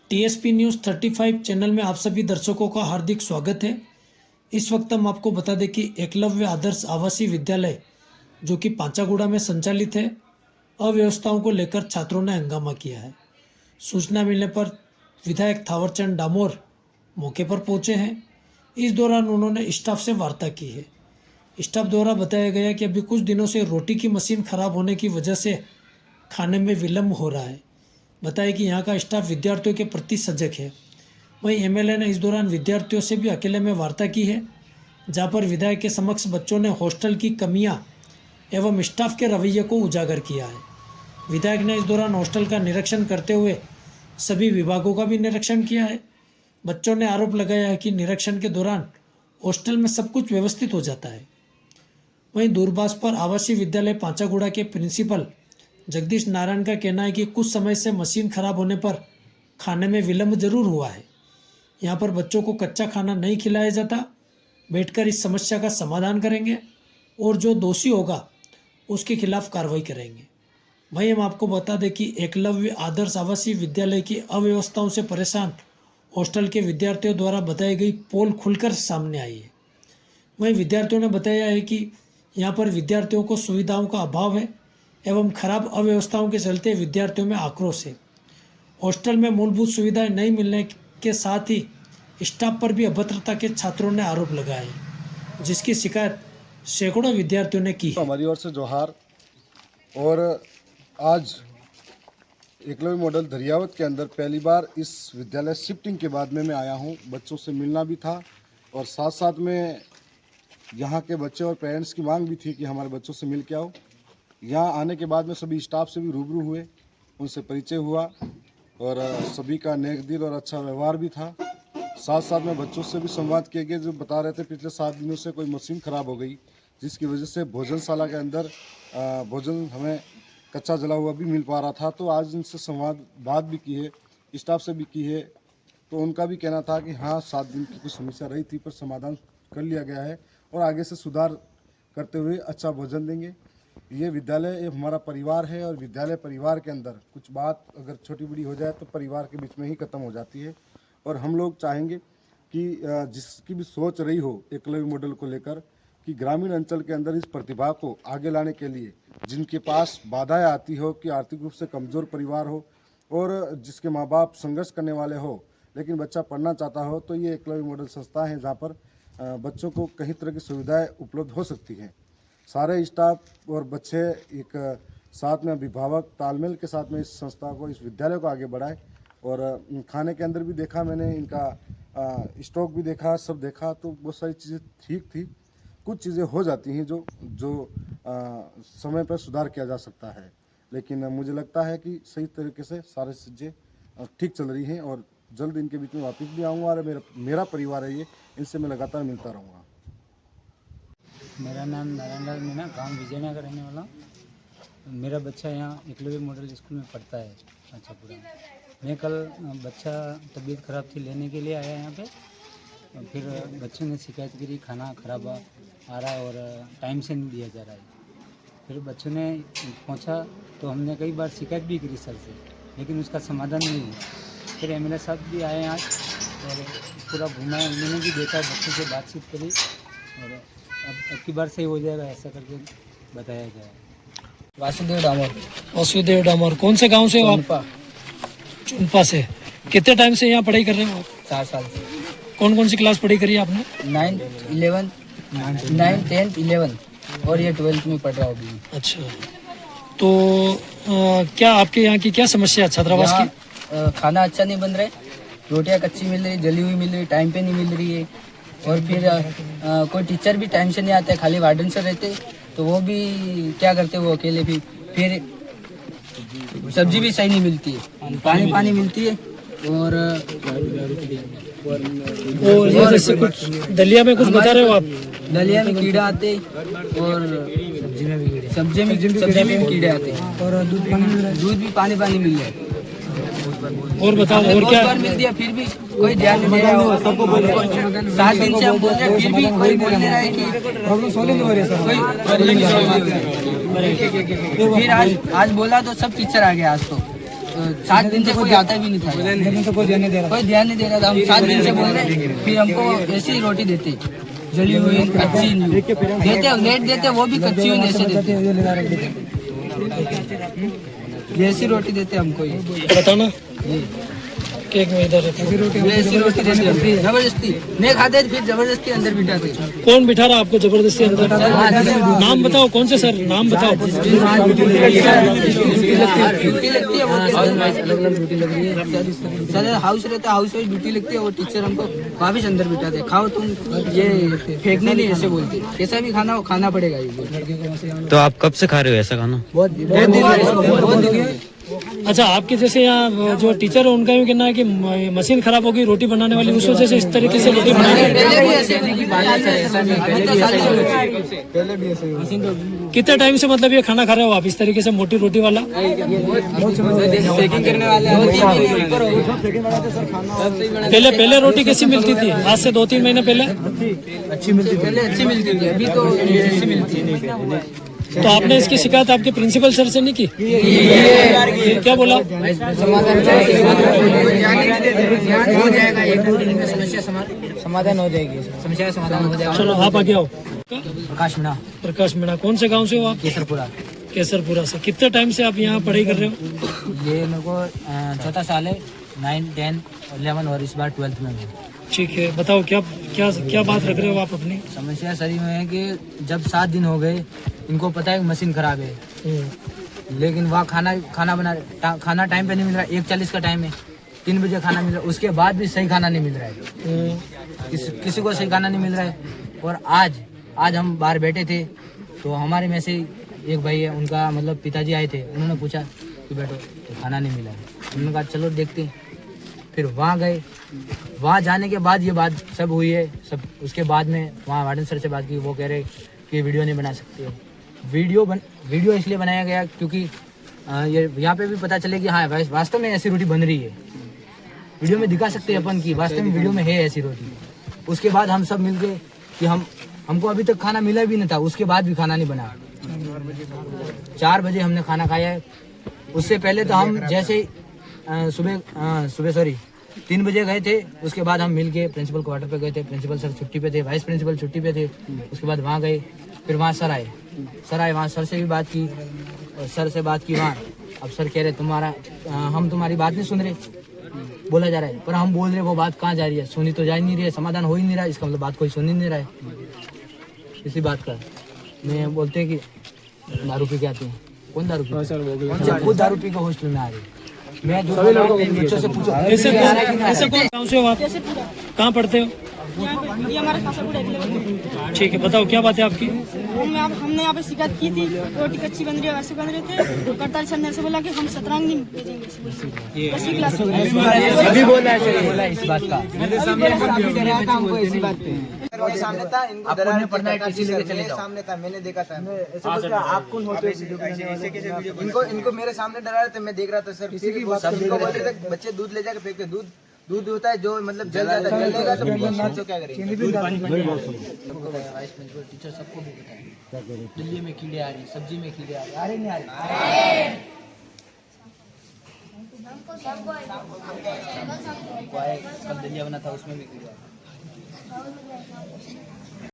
TSP news 35 channel में आप सभी दर्शकों का हार्दिक स्वागत है। इस वक्त हम आपको बता दें कि एकलव्य आदर्श आवासीय विद्यालय जो कि पांचागुड़ा में संचालित है, अव्यवस्थाओं को लेकर छात्रों ने हंगामा किया है। सूचना मिलने पर विधायक थावरचंद डामोर मौके पर पहुंचे हैं। इस दौरान उन्होंने स्टाफ से वार्ता की है। स्टाफ द्वारा बताया गया कि अभी कुछ दिनों से रोटी की मशीन खराब होने की वजह से खाने में विलम्ब हो रहा है। बताया कि यहाँ का स्टाफ विद्यार्थियों के प्रति सजग है। वहीं एमएलए ने इस दौरान विद्यार्थियों से भी अकेले में वार्ता की है, जहाँ पर विधायक के समक्ष बच्चों ने हॉस्टल की कमियाँ एवं स्टाफ के रवैये को उजागर किया है। विधायक ने इस दौरान हॉस्टल का निरीक्षण करते हुए सभी विभागों का भी निरीक्षण किया है। बच्चों ने आरोप लगाया है कि निरीक्षण के दौरान हॉस्टल में सब कुछ व्यवस्थित हो जाता है। वहीं दूरभाष पर आवासीय विद्यालय पांचागुड़ा के प्रिंसिपल जगदीश नारायण का कहना है कि कुछ समय से मशीन खराब होने पर खाने में विलम्ब जरूर हुआ है। यहाँ पर बच्चों को कच्चा खाना नहीं खिलाया जाता। बैठकर इस समस्या का समाधान करेंगे और जो दोषी होगा उसके खिलाफ कार्रवाई करेंगे। वहीं हम आपको बता दें कि एकलव्य आदर्श आवासीय विद्यालय की अव्यवस्थाओं से परेशान हॉस्टल के विद्यार्थियों द्वारा बताई गई पोल खुलकर सामने आई है। वहीं विद्यार्थियों ने बताया है कि यहाँ पर विद्यार्थियों को सुविधाओं का अभाव है एवं खराब अव्यवस्थाओं के चलते विद्यार्थियों में आक्रोश है। हॉस्टल में मूलभूत सुविधाएं नहीं मिलने के साथ ही स्टाफ पर भी अभद्रता के छात्रों ने आरोप लगाए, जिसकी शिकायत सैकड़ों विद्यार्थियों ने की है। हमारी ओर से जोहार। और आज एकलव्य मॉडल दरियावत के अंदर पहली बार इस विद्यालय शिफ्टिंग के बाद में मैं आया हूं। बच्चों से मिलना भी था और साथ साथ में यहाँ के बच्चे और पेरेंट्स की मांग भी थी कि हमारे बच्चों से मिल के आओ। यहाँ आने के बाद में सभी स्टाफ से भी रूबरू हुए, उनसे परिचय हुआ और सभी का नेक दिल और अच्छा व्यवहार भी था। साथ साथ में बच्चों से भी संवाद किए गए, जो बता रहे थे पिछले 7 दिनों से कोई मशीन ख़राब हो गई, जिसकी वजह से भोजनशाला के अंदर भोजन हमें कच्चा जला हुआ भी मिल पा रहा था। तो आज इनसे बात भी की है, स्टाफ से भी की है। तो उनका भी कहना था कि हाँ, 7 दिन की कुछ समस्या रही थी पर समाधान कर लिया गया है और आगे से सुधार करते हुए अच्छा भोजन देंगे। ये विद्यालय हमारा परिवार है और विद्यालय परिवार के अंदर कुछ बात अगर छोटी बड़ी हो जाए तो परिवार के बीच में ही ख़त्म हो जाती है। और हम लोग चाहेंगे कि जिसकी भी सोच रही हो एकलव्य मॉडल को लेकर कि ग्रामीण अंचल के अंदर इस प्रतिभा को आगे लाने के लिए, जिनके पास बाधाएं आती हो कि आर्थिक रूप से कमज़ोर परिवार हो और जिसके माँ बाप संघर्ष करने वाले हो लेकिन बच्चा पढ़ना चाहता हो, तो ये एकलव्य मॉडल संस्था है जहाँ पर बच्चों को कई तरह की सुविधाएँ उपलब्ध हो सकती हैं। सारे स्टाफ और बच्चे एक साथ में अभिभावक तालमेल के साथ में इस संस्था को, इस विद्यालय को आगे बढ़ाए। और खाने के अंदर भी देखा मैंने, इनका स्टॉक भी देखा, सब देखा, तो बहुत सारी चीज़ें ठीक थी। कुछ चीज़ें हो जाती हैं जो समय पर सुधार किया जा सकता है, लेकिन मुझे लगता है कि सही तरीके से सारी चीज़ें ठीक चल रही हैं और जल्द इनके बीच में वापस भी आऊँगा। और मेरा परिवार है ये, इनसे मैं लगातार मिलता रहूँगा। मेरा नाम नारायण लाल मीना, गाँव विजयनगर का रहने वाला हूँ। मेरा बच्चा यहाँ एकलव्य मॉडल स्कूल में पढ़ता है पांचागुड़ा। मैं कल बच्चा तबीयत ख़राब थी, लेने के लिए आया यहाँ पे। फिर बच्चे ने शिकायत करी खाना ख़राब आ रहा है और टाइम से नहीं दिया जा रहा है। फिर बच्चों ने पहुँचा तो हमने कई बार शिकायत भी करी सर से, लेकिन उसका समाधान नहीं हुआ। फिर एमएलए साहब भी आए आज और पूरा घुमाया, उन्होंने भी देखा, बच्चों से बातचीत करी और अब की बार सही हो जाएगा ऐसा करके बताया गया है। वासुदेव डामोर कौन से गांव से हो आप? चुनपा से। कितने टाइम से यहाँ पढ़ाई कर रहे हो आप? 4 साल से। कौन कौन सी क्लास पढ़ाई करी है आपने? 9, 11, 9, 10, 11 और ये 12th में पढ़ रहा हूँ अभी। अच्छा, तो क्या आपके यहाँ की क्या समस्या है छात्रावास की? खाना अच्छा नहीं बन रहा है, रोटियाँ कच्ची मिल रही, जली हुई मिल रही, टाइम पे नहीं मिल रही है। और फिर कोई टीचर भी टाइम से नहीं आते, खाली वार्डन से रहते, तो वो भी क्या करते वो अकेले भी। फिर सब्जी भी सही नहीं मिलती है, पानी मिलती है। और ये जैसे कुछ दलिया में कुछ बता रहे हो आप? दलिया में कीड़ा आते और सब्जी में भी कीड़े आते और दूध भी पानी मिल रहा है। और बताओ और क्या मिल दिया, फिर भी कोई ध्यान नहीं दे रहा है। सबको 7 दिन से हम बोल रहे हैं, फिर भी कोई बोल नहीं रहा है कि प्रॉब्लम सॉल्व नहीं हो रही है। कोई प्रॉब्लम नहीं सॉल्व हो रही है। फिर आज बोला तो सब टीचर आ गए आज तो 7 दिन से कोई आता भी नहीं था, कोई ध्यान नहीं दे रहा था। हम 7 दिन से बोल रहे, फिर हमको ऐसी रोटी देते, जली हुई कच्ची देते, लेट देते, वो भी कच्ची हुई ऐसे देते, ऐसी रोटी देते हमको। ये बताना केक में इधर ऐसी रोटी देते फिर जबरदस्ती नहीं खाते, फिर जबरदस्ती अंदर बिठाते। कौन बिठा रहा आपको जबरदस्ती अंदर? नाम बताओ, कौन से सर, नाम बताओ। ड्यूटी लगती है, वो अलग ड्यूटी लग रही है। सर हाउस रहता है, हाउस वाइज ड्यूटी लगती है, वो टीचर हमको वापिस अंदर बिठाते, खाओ तुम, ये फेंकने नहीं ऐसे बोलते, कैसा भी खाना हो खाना पड़ेगा। ये तो आप कब से खा रहे हो ऐसा खाना? बहुत दिन। अच्छा, आपके जैसे यहाँ जो टीचर है उनका भी कहना है कि मशीन खराब होगी रोटी बनाने वाली, उस वजह से इस तरीके से रोटी बनाई। कितने टाइम से मतलब ये खाना खा रहे हो आप इस तरीके से मोटी रोटी वाला? पहले रोटी कैसी मिलती थी? आज से 2-3 महीने पहले अच्छी मिलती थी, अभी तो अच्छी मिलती है। तो आपने इसकी शिकायत आपके प्रिंसिपल सर से नहीं की? क्या बोला? हो जाएगा, 1-2 दिन में समस्या समाधान हो जाएगी, समस्या का समाधान हो जाएगा। चलो आप आगे आओ। प्रकाश मीणा कौन से गांव से हो आप? केसरपुरा से। कितने टाइम से आप यहाँ पढ़ाई कर रहे हो? ये मेरे को 4था साल है, 9, 10, 11 और इस बार 12th में हूँ। ठीक है, बताओ क्या बात रख रहे हो आप अपनी? समस्या सर में है कि जब 7 दिन हो गए, इनको पता है मशीन खराब है, लेकिन वहाँ खाना टाइम पे नहीं मिल रहा है। 1:40 का टाइम है, 3 बजे खाना मिल रहा है, उसके बाद भी सही खाना नहीं मिल रहा है। किसी को सही खाना नहीं मिल रहा है। और आज हम बाहर बैठे थे, तो हमारे में से एक भाई है, उनका मतलब पिताजी आए थे, उन्होंने पूछा कि बैठो, तो खाना नहीं मिला है। उन्होंने कहा चलो देखते हैं। फिर वहाँ गए, वहाँ जाने के बाद ये बात सब हुई है सब। उसके बाद में वहाँ वार्डन सर से बात की, वो कह रहे कि वीडियो नहीं बना सकते हो। वीडियो इसलिए बनाया गया क्योंकि ये यहाँ पे भी पता चले कि हाँ वास्तव में ऐसी रोटी बन रही है। वीडियो में दिखा सकते हैं अपन की वास्तव में वीडियो में है ऐसी रोटी। उसके बाद हम सब मिलके कि हमको अभी तक खाना मिला भी नहीं था, उसके बाद भी खाना नहीं बना। 4 बजे हमने खाना खाया है। उससे पहले तो हम जैसे सुबह 3 बजे गए थे। उसके बाद हम मिल के प्रिंसिपल क्वार्टर पे गए थे। प्रिंसिपल सर छुट्टी पे थे, वाइस प्रिंसिपल छुट्टी पे थे। उसके बाद वहाँ गए, फिर वहाँ सर आए, वहाँ सर से भी बात की, और सर से बात की वहाँ। अब सर कह रहे हम तुम्हारी बात नहीं सुन रहे, बोला जा रहा है, पर हम बोल रहे वो बात कहाँ जा रही है, सुनी तो जा ही नहीं रही है, समाधान हो ही नहीं रहा है। इसका मतलब बात कोई सुन ही नहीं रहा है इसी बात का। मैं बोलते हैं कि दारू पी के आते हैं। कौन दारू पी? खुद दारू पी के हॉस्टल में आ रही है। मैं जो बच्चों से पूछा ऐसे कौन गाँव से हो आप? कहाँ पढ़ते हो? ये हमारा खासापुर है। ठीक है, बताओ क्या बात है आपकी? हमने यहाँ पे शिकायत की थी, रोटी कच्ची बन रही है, वैसे बन रहे थे। करताल सर ने ऐसे बोला कि हम सतरंग नहीं भेजेंगे। अभी बोला है इस बात का, मेरे सामने हमको ऐसी बात सामने था, इनको आपको नहीं पढ़ना है, किसी लेके चले जाओ। सामने था, मैंने देखा था। आप कौन होते हो? इनको मेरे सामने डरा रहे थे, मैं देख रहा था सर। फिर इनको बोल रहे थे बच्चे दूध ले जाकर फेंकते, दूध होता है जो मतलब जल जाता है, जलेगा तो बच्चों क्या करेंगे? टीचर सबको भी बताया दिल्ली में कीड़े आ रही, सब्जी में कीड़े आ रहे नहीं आ रहे। कल दलिया बना था, उसमें भी कीड़े आ रहे।